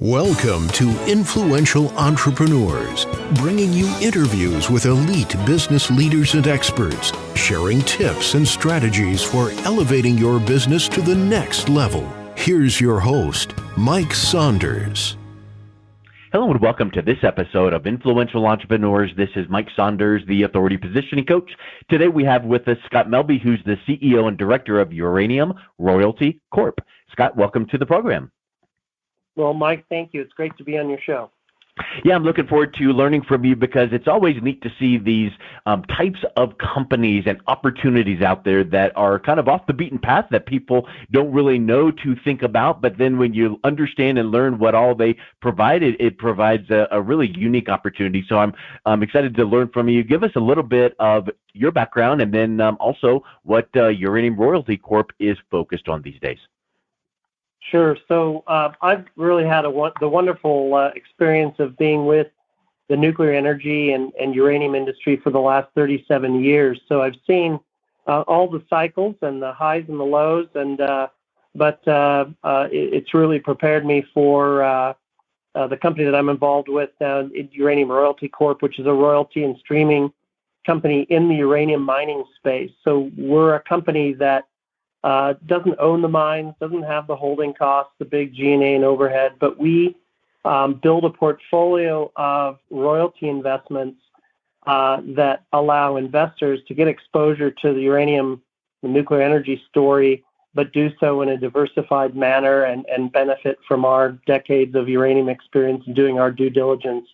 Welcome to Influential Entrepreneurs, bringing you interviews with elite business leaders and experts, sharing tips and strategies for elevating your business to the next level. Here's your host, Mike Saunders. Hello and welcome to this episode of Influential Entrepreneurs. This is Mike Saunders, the Authority Positioning Coach. Today we have with us Scott Melbye, who's the CEO and Director of Uranium Royalty Corp. Scott, welcome to the program. Well, Mike, thank you. It's great to be on your show. Yeah, I'm looking forward to learning from you because it's always neat to see these types of companies and opportunities out there that are kind of off the beaten path that people don't really know to think about. But then when you understand and learn what all they provide, it provides a really unique opportunity. So I'm excited to learn from you. Give us a little bit of your background and then also what Uranium Royalty Corp is focused on these days. Sure. So I've really had the wonderful experience of being with the nuclear energy and uranium industry for the last 37 years. So I've seen all the cycles and the highs and the lows, but it's really prepared me for the company that I'm involved with now, Uranium Royalty Corp, which is a royalty and streaming company in the uranium mining space. So we're a company that doesn't own the mines, doesn't have the holding costs, the big G&A and overhead, but we build a portfolio of royalty investments that allow investors to get exposure to the nuclear energy story, but do so in a diversified manner and benefit from our decades of uranium experience and doing our due diligence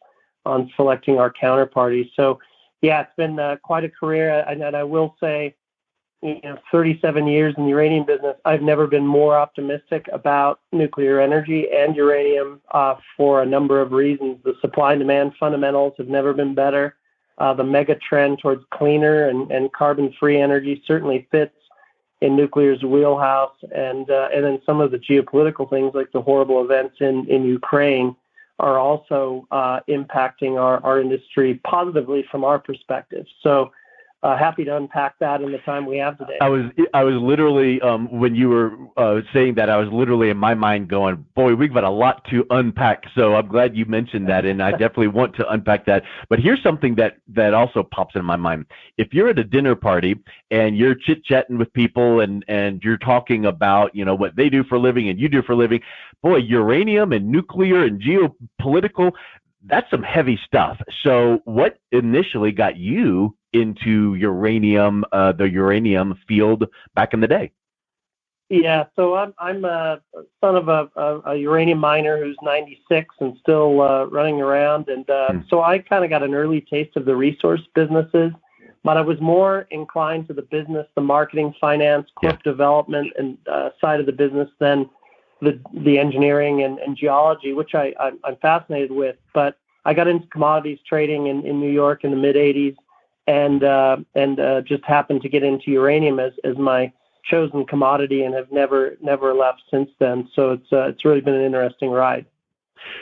on selecting our counterparties. So, yeah, it's been quite a career, and I will say, 37 years in the uranium business, I've never been more optimistic about nuclear energy and uranium for a number of reasons. The supply and demand fundamentals have never been better. The mega trend towards cleaner and carbon-free energy certainly fits in nuclear's wheelhouse. And then some of the geopolitical things like the horrible events in Ukraine are also impacting our industry positively from our perspective. So happy to unpack that in the time we have today. I was literally, when you were saying that, I was literally in my mind going, boy, we've got a lot to unpack. So I'm glad you mentioned that, and I definitely want to unpack that. But here's something that also pops in my mind. If you're at a dinner party and you're chit-chatting with people and you're talking about, what they do for a living and you do for a living, boy, uranium and nuclear and geopolitical, that's some heavy stuff. So what initially got you into uranium, the uranium field back in the day? Yeah, so I'm a son of a uranium miner who's 96 and still running around, and so I kind of got an early taste of the resource businesses, but I was more inclined to the business, the marketing, finance, corp development, and side of the business than the engineering and geology, which I'm fascinated with. But I got into commodities trading in New York in the mid '80s. And just happened to get into uranium as my chosen commodity, and have never left since then. So it's really been an interesting ride.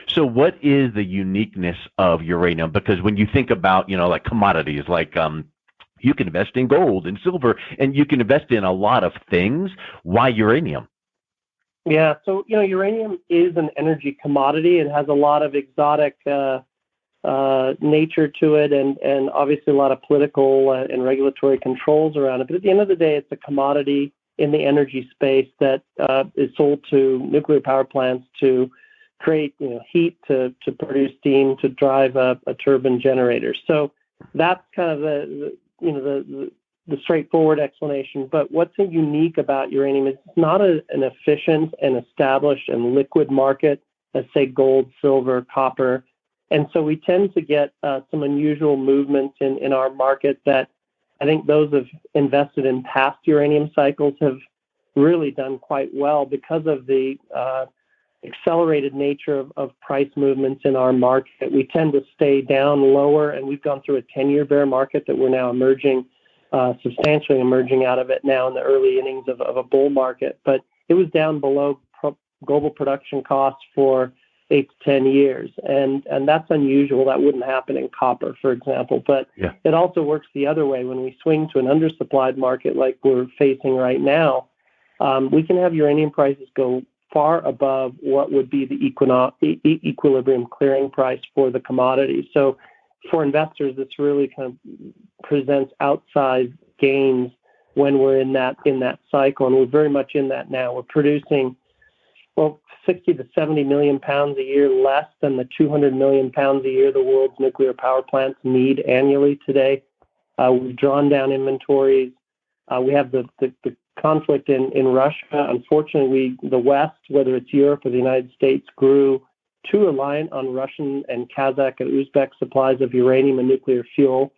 So what is the uniqueness of uranium? Because when you think about like commodities, like you can invest in gold and silver, and you can invest in a lot of things. Why uranium? Yeah, so uranium is an energy commodity. It has a lot of exotic nature to it, and obviously a lot of political and regulatory controls around it. But at the end of the day, it's a commodity in the energy space that is sold to nuclear power plants to create heat, to produce steam, to drive a turbine generator. So that's kind of the straightforward explanation. But what's unique about uranium is it's not an efficient and established and liquid market as, say, gold, silver, copper. And so we tend to get some unusual movements in our market that I think those who've invested in past uranium cycles have really done quite well because of the accelerated nature of price movements in our market. We tend to stay down lower, and we've gone through a 10-year bear market that we're now substantially emerging out of it now in the early innings of a bull market. But it was down below global production costs for 8 to 10 years. And that's unusual. That wouldn't happen in copper, for example. But it also works the other way. When we swing to an undersupplied market like we're facing right now, we can have uranium prices go far above what would be the equilibrium clearing price for the commodity. So for investors, this really kind of presents outsized gains when we're in that cycle, and we're very much in that now. We're producing 60 to 70 million pounds a year less than the 200 million pounds a year the world's nuclear power plants need annually today. We've drawn down inventories. We have the conflict in Russia. Unfortunately, the West, whether it's Europe or the United States, grew too reliant on Russian and Kazakh and Uzbek supplies of uranium and nuclear fuel.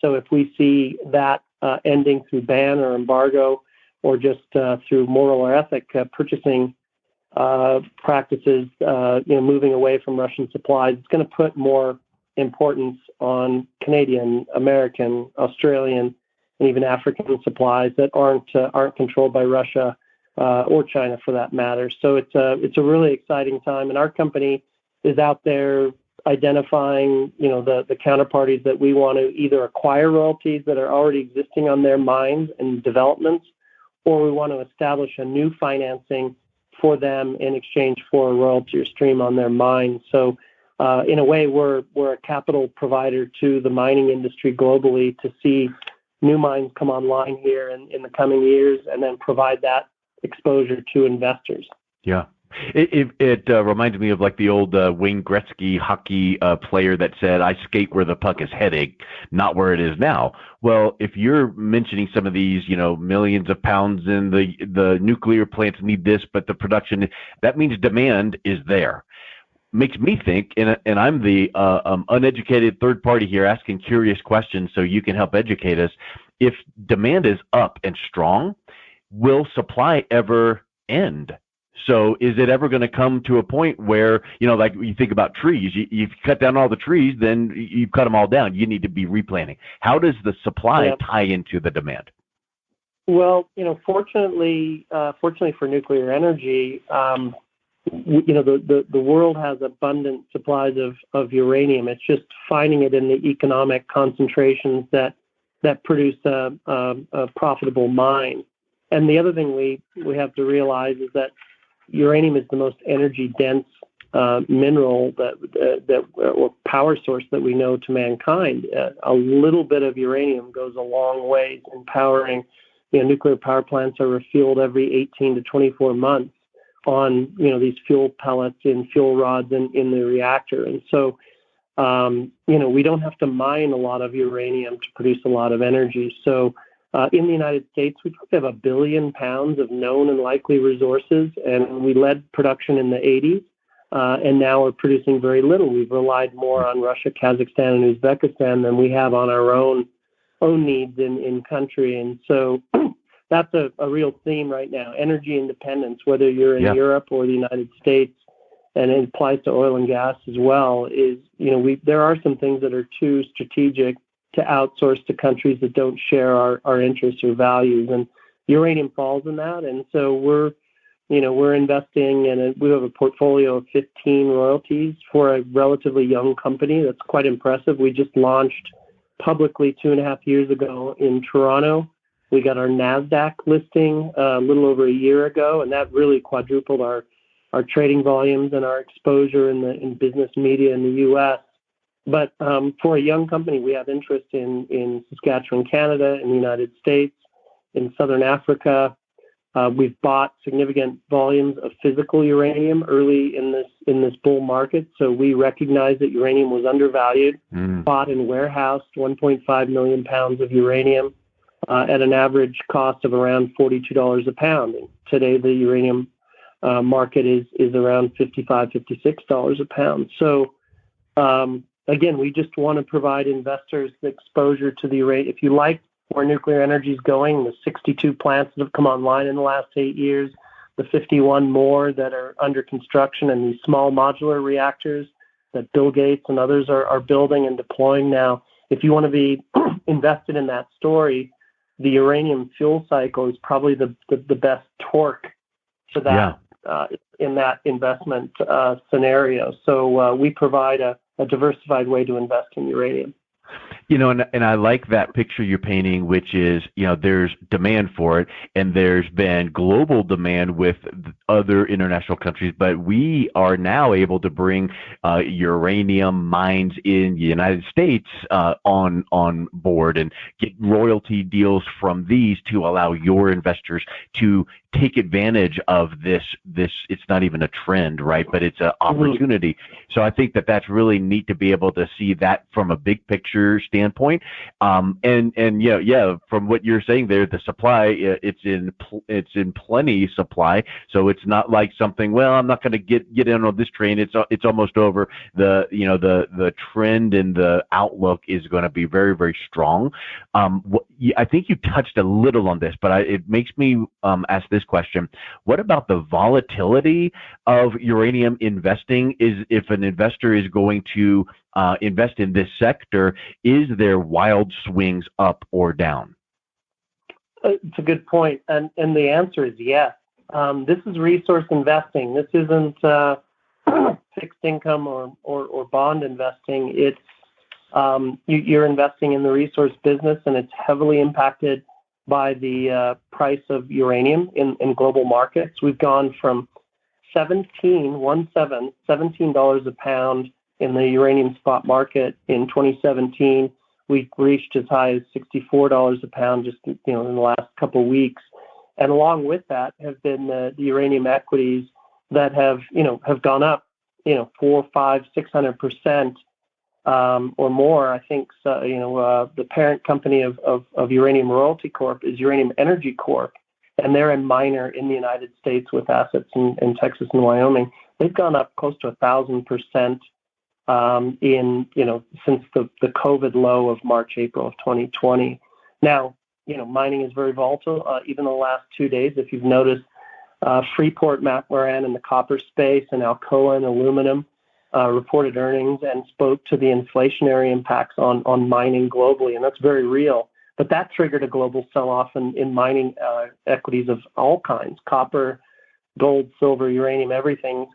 So if we see that ending through ban or embargo, or just through moral or ethic purchasing practices, moving away from Russian supplies, it's going to put more importance on Canadian, American, Australian, and even African supplies that aren't controlled by Russia or China, for that matter. So it's a really exciting time, and our company is out there identifying, the counterparties that we want to either acquire royalties that are already existing on their mines and developments, or we want to establish a new financing for them in exchange for a royalty or stream on their mine. So in a way, we're a capital provider to the mining industry globally to see new mines come online here in the coming years, and then provide that exposure to investors. Yeah. It reminds me of like the old Wayne Gretzky hockey player that said, "I skate where the puck is heading, not where it is now." Well, if you're mentioning some of these, millions of pounds in the nuclear plants need this, but the production, that means demand is there. Makes me think, and I'm the uneducated third party here asking curious questions so you can help educate us. If demand is up and strong, will supply ever end? So is it ever going to come to a point where, like you think about trees, you cut down all the trees, then you cut them all down. You need to be replanting. How does the supply tie into the demand? Well, fortunately for nuclear energy, the world has abundant supplies of uranium. It's just finding it in the economic concentrations that produce a profitable mine. And the other thing we have to realize is that uranium is the most energy dense mineral or power source that we know to mankind. A little bit of uranium goes a long way in powering. Nuclear power plants are refueled every 18 to 24 months on these fuel pellets in fuel rods in the reactor. And so we don't have to mine a lot of uranium to produce a lot of energy. So in the United States, we have 1 billion pounds of known and likely resources, and we led production in the 80s, and now we're producing very little. We've relied more on Russia, Kazakhstan, and Uzbekistan than we have on our own needs in country. And so that's a real theme right now, energy independence, whether you're in Europe or the United States, and it applies to oil and gas as well, is, there are some things that are too strategic to outsource to countries that don't share our interests or values, and uranium falls in that. And so we're investing in we have a portfolio of 15 royalties for a relatively young company. That's quite impressive. We just launched publicly 2.5 years ago in Toronto. We got our NASDAQ listing a little over a year ago, and that really quadrupled our trading volumes and our exposure in business media in the U.S. But for a young company, we have interest in Saskatchewan, Canada, in the United States, in Southern Africa. We've bought significant volumes of physical uranium early in this bull market, so we recognized that uranium was undervalued. Bought and warehoused 1.5 million pounds of uranium at an average cost of around $42 a pound. And today, the uranium market is around $55, $56 a pound. So again, we just want to provide investors the exposure to the uranium. If you like where nuclear energy is going, the 62 plants that have come online in the last 8 years, the 51 more that are under construction, and these small modular reactors that Bill Gates and others are building and deploying now. If you want to be invested in that story, the uranium fuel cycle is probably the best torque for that in that investment scenario. So we provide a diversified way to invest in uranium. And I like that picture you're painting, which is, there's demand for it, and there's been global demand with other international countries, but we are now able to bring uranium mines in the United States on board and get royalty deals from these to allow your investors to take advantage of this. It's not even a trend, right? But it's an opportunity. So I think that's really neat to be able to see that from a big picture standpoint. From what you're saying there, the supply, it's in plenty supply. So it's not like something, well, I'm not going to get in on this train. It's almost over. The trend and the outlook is going to be very, very strong. I think you touched a little on this, but it makes me ask this question. What about the volatility of uranium investing? If an investor is going to invest in this sector, is there wild swings up or down? It's a good point, and the answer is yes. This is resource investing. This isn't fixed income or bond investing. It's you're investing in the resource business, and it's heavily impacted by the price of uranium in global markets. We've gone from $17 a pound in the uranium spot market in 2017. We reached as high as $64 a pound just in the last couple of weeks. And along with that have been the uranium equities that have gone up 400, 500, 600%. Or more. I think the parent company of Uranium Royalty Corp is Uranium Energy Corp, and they're a miner in the United States with assets in Texas and Wyoming. They've gone up close to 1,000% since the COVID low of March, April of 2020. Now, mining is very volatile. Even the last 2 days, if you've noticed, Freeport-McMoRan in the copper space and Alcoa in aluminum reported earnings and spoke to the inflationary impacts on mining globally, and that's very real. But that triggered a global sell-off in mining equities of all kinds: copper, gold, silver, uranium, everything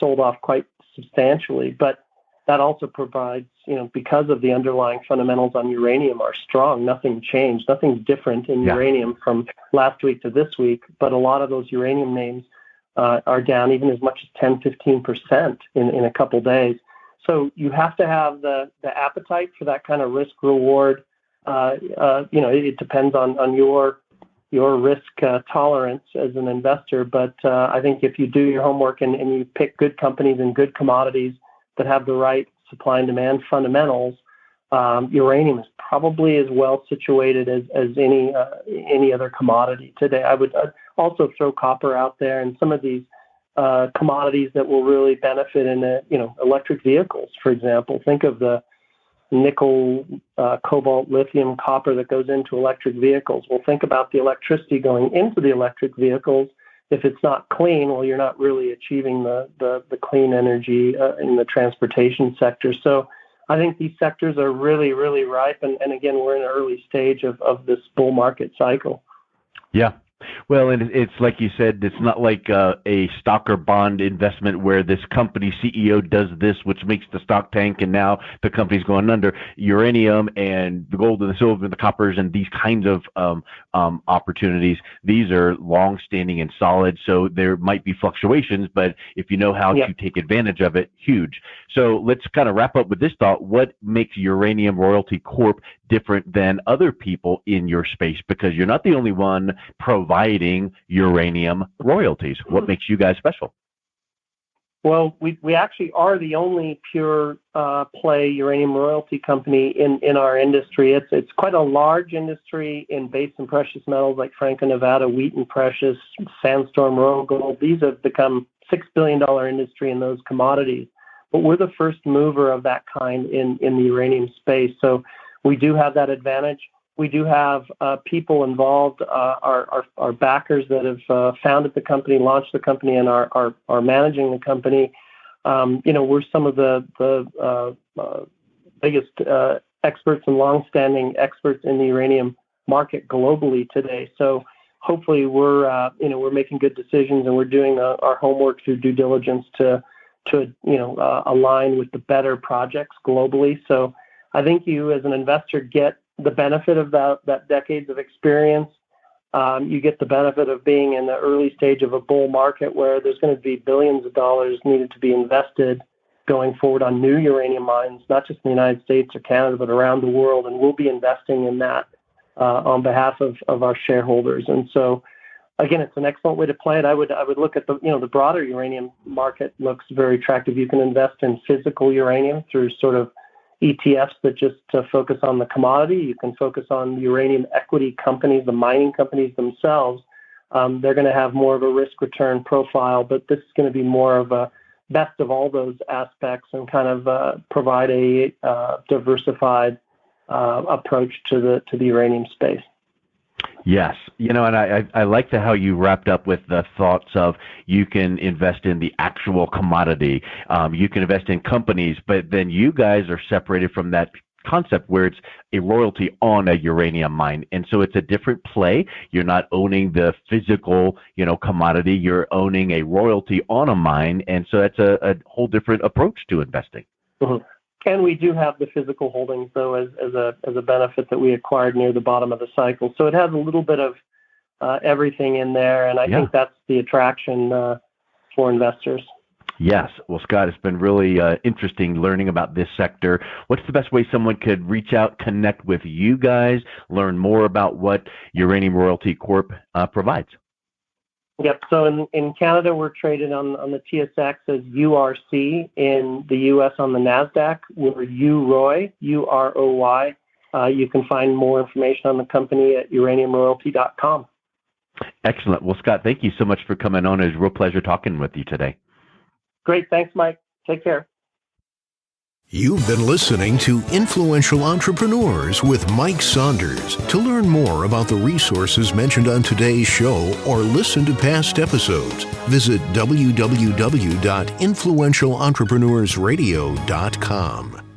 sold off quite substantially. But that also provides, because of the underlying fundamentals on uranium are strong, nothing changed, nothing's different in uranium from last week to this week. But a lot of those uranium names are down even as much as 10-15% in a couple days. So you have to have the appetite for that kind of risk reward. It depends on your risk tolerance as an investor. But I think if you do your homework and you pick good companies and good commodities that have the right supply and demand fundamentals, uranium is probably as well situated as any other commodity today. I would also throw copper out there and some of these commodities that will really benefit in electric vehicles, for example. Think of the nickel, cobalt, lithium, copper that goes into electric vehicles. Well, think about the electricity going into the electric vehicles. If it's not clean, well, you're not really achieving the clean energy in the transportation sector. So I think these sectors are really, really ripe. And again, we're in an early stage of this bull market cycle. Yeah. Well, and it's like you said, it's not like a stock or bond investment where this company CEO does this, which makes the stock tank, and now the company's going under. Uranium and the gold and the silver and the coppers and these kinds of opportunities, these are long-standing and solid, so there might be fluctuations, but if you know how to take advantage of it, huge. So let's kind of wrap up with this thought. What makes Uranium Royalty Corp different than other people in your space? Because you're not the only one providing uranium royalties. What makes you guys special? Well, we actually are the only pure play uranium royalty company in our industry. It's quite a large industry in base and precious metals like Franco-Nevada, Wheaton Precious, Sandstorm, Royal Gold. These have become $6 billion industry in those commodities. But we're the first mover of that kind in the uranium space. So we do have that advantage. We do have people involved, our backers that have founded the company, launched the company, and are managing the company. We're some of the biggest experts and longstanding experts in the uranium market globally today. So hopefully we're making good decisions, and we're doing our homework through due diligence to align with the better projects globally. So I think you as an investor get the benefit of that decades of experience. You get the benefit of being in the early stage of a bull market where there's going to be billions of dollars needed to be invested going forward on new uranium mines, not just in the United States or Canada, but around the world. And we'll be investing in that on behalf of our shareholders. And so, again, it's an excellent way to play it. I would look at the broader uranium market looks very attractive. You can invest in physical uranium through sort of ETFs that just focus on the commodity. You can focus on uranium equity companies, the mining companies themselves. They're going to have more of a risk-return profile, but this is going to be more of a best of all those aspects and kind of provide a diversified approach to the uranium space. Yes. And I like how you wrapped up with the thoughts of you can invest in the actual commodity. You can invest in companies, but then you guys are separated from that concept where it's a royalty on a uranium mine. And so it's a different play. You're not owning the physical, commodity. You're owning a royalty on a mine. And so that's a whole different approach to investing. Mm-hmm. And we do have the physical holdings, though, as a benefit that we acquired near the bottom of the cycle. So it has a little bit of everything in there, and I think that's the attraction for investors. Yes. Well, Scott, it's been really interesting learning about this sector. What's the best way someone could reach out, connect with you guys, learn more about what Uranium Royalty Corp provides? Yep. So in Canada, we're traded on the TSX as URC. In the U.S. on the NASDAQ, we're UROY, UROY. You can find more information on the company at uraniumroyalty.com. Excellent. Well, Scott, thank you so much for coming on. It was a real pleasure talking with you today. Great. Thanks, Mike. Take care. You've been listening to Influential Entrepreneurs with Mike Saunders. To learn more about the resources mentioned on today's show or listen to past episodes, visit www.influentialentrepreneursradio.com.